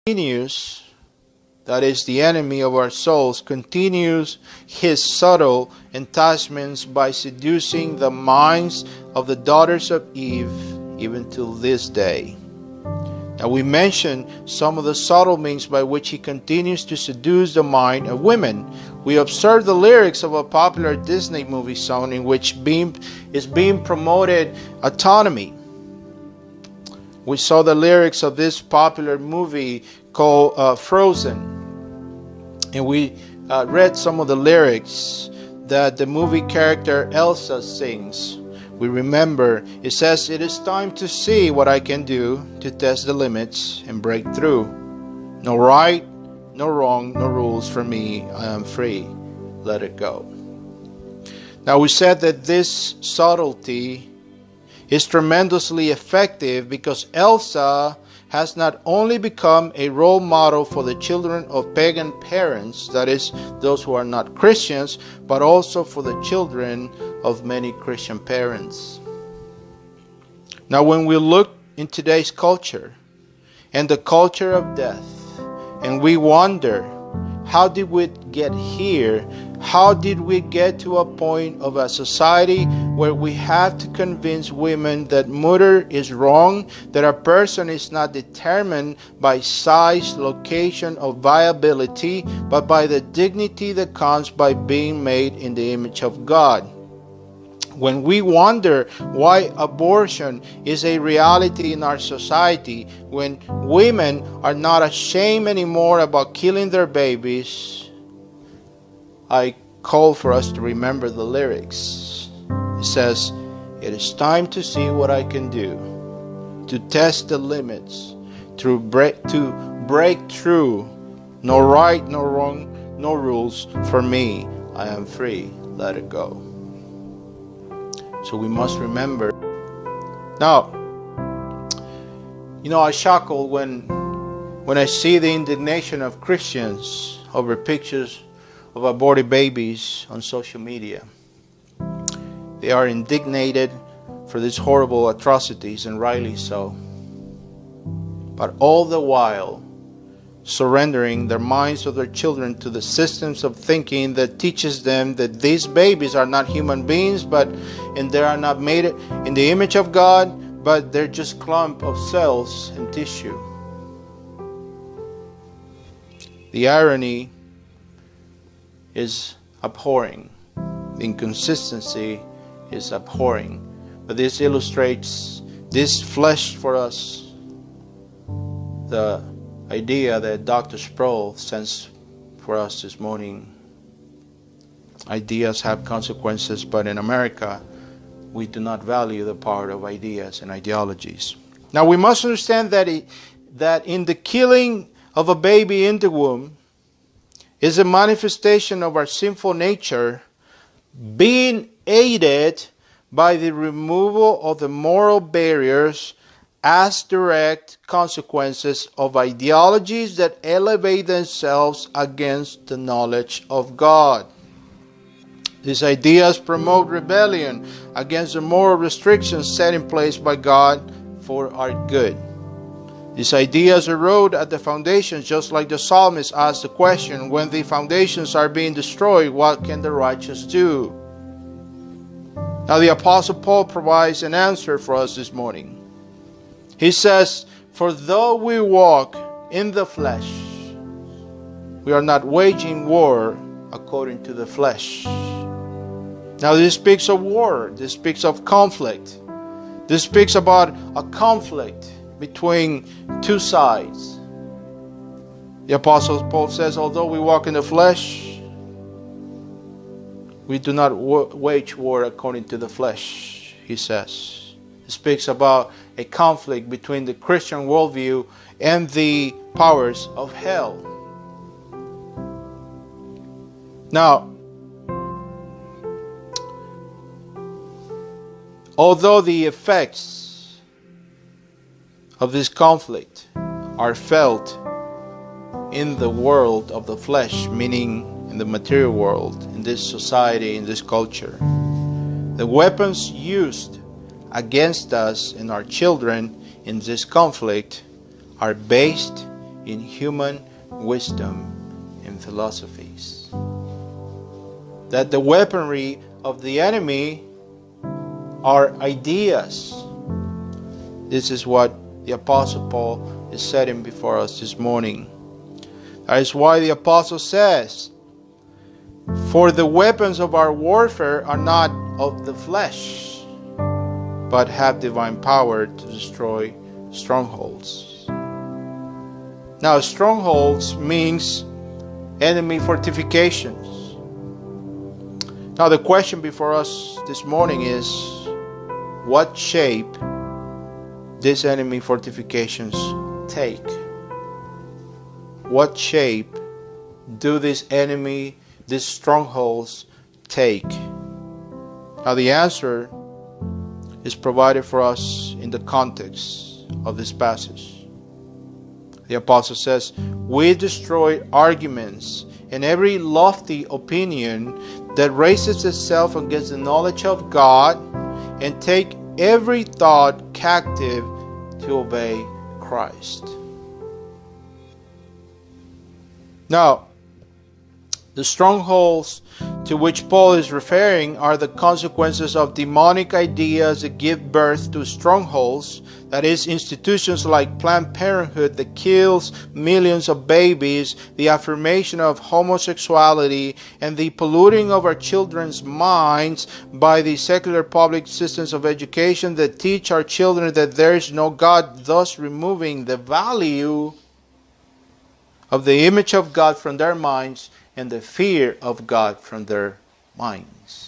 continues, that is the enemy of our souls, continues his subtle enticements by seducing the minds of the daughters of Eve even till this day. Now we mentioned some of the subtle means by which he continues to seduce the mind of women. We observed the lyrics of a popular Disney movie song in which is being promoted autonomy. We saw the lyrics of this popular movie called Frozen. And we read some of the lyrics that the movie character Elsa sings. We remember, it says, "It is time to see what I can do to test the limits and break through. No right, no wrong, no rules for me. I am free. Let it go." Now we said that this subtlety is tremendously effective because Elsa has not only become a role model for the children of pagan parents, that is, those who are not Christians, but also for the children of many Christian parents. Now, when we look in today's culture and the culture of death, and we wonder, how did we get here? How did we get to a point of a society where we have to convince women that murder is wrong, that a person is not determined by size, location, or viability, but by the dignity that comes by being made in the image of God? When we wonder why abortion is a reality in our society, when women are not ashamed anymore about killing their babies, I call for us to remember the lyrics. It says, "It is time to see what I can do, to test the limits, to break through. No right, no wrong, no rules for me. I am free. Let it go." So we must remember. Now, I chuckle when I see the indignation of Christians over pictures of aborted babies on social media. They are indignated for these horrible atrocities, and rightly so. But all the while surrendering their minds of their children to the systems of thinking that teaches them that these babies are not human beings, and they are not made in the image of God, but they're just clump of cells and tissue. The irony is abhorring. The inconsistency is abhorring. But this illustrates, this fleshed for us the idea that Dr. Sproul sends for us this morning. Ideas have consequences, but in America, we do not value the power of ideas and ideologies. Now we must understand that in the killing of a baby in the womb is a manifestation of our sinful nature being aided by the removal of the moral barriers as direct consequences of ideologies that elevate themselves against the knowledge of God. These ideas promote rebellion against the moral restrictions set in place by God for our good. These ideas erode at the foundations, just like the psalmist asked the question, when the foundations are being destroyed, what can the righteous do? Now the Apostle Paul provides an answer for us this morning. He says, "For though we walk in the flesh, we are not waging war according to the flesh." Now this speaks of war. This speaks of conflict. This speaks about a conflict between two sides. The Apostle Paul says, although we walk in the flesh, we do not wage war according to the flesh, he says. It speaks about a conflict between the Christian worldview and the powers of hell. Now, although the effects of this conflict are felt in the world of the flesh, meaning in the material world, in this society, in this culture, the weapons used against us and our children in this conflict are based in human wisdom and philosophies. That the weaponry of the enemy are ideas. This is what the Apostle Paul is setting before us this morning. That is why the Apostle says, "For the weapons of our warfare are not of the flesh, but have divine power to destroy strongholds." Now, strongholds means enemy fortifications. Now, the question before us this morning is, what shape these enemy fortifications take? What shape do these strongholds take? Now, the answer is provided for us in the context of this passage. The apostle says, "We destroy arguments and every lofty opinion that raises itself against the knowledge of God, and take every thought captive to obey Christ." Now, the strongholds to which Paul is referring are the consequences of demonic ideas that give birth to strongholds. That is, institutions like Planned Parenthood that kills millions of babies, the affirmation of homosexuality, and the polluting of our children's minds by the secular public systems of education that teach our children that there is no God, thus removing the value of the image of God from their minds and the fear of God from their minds.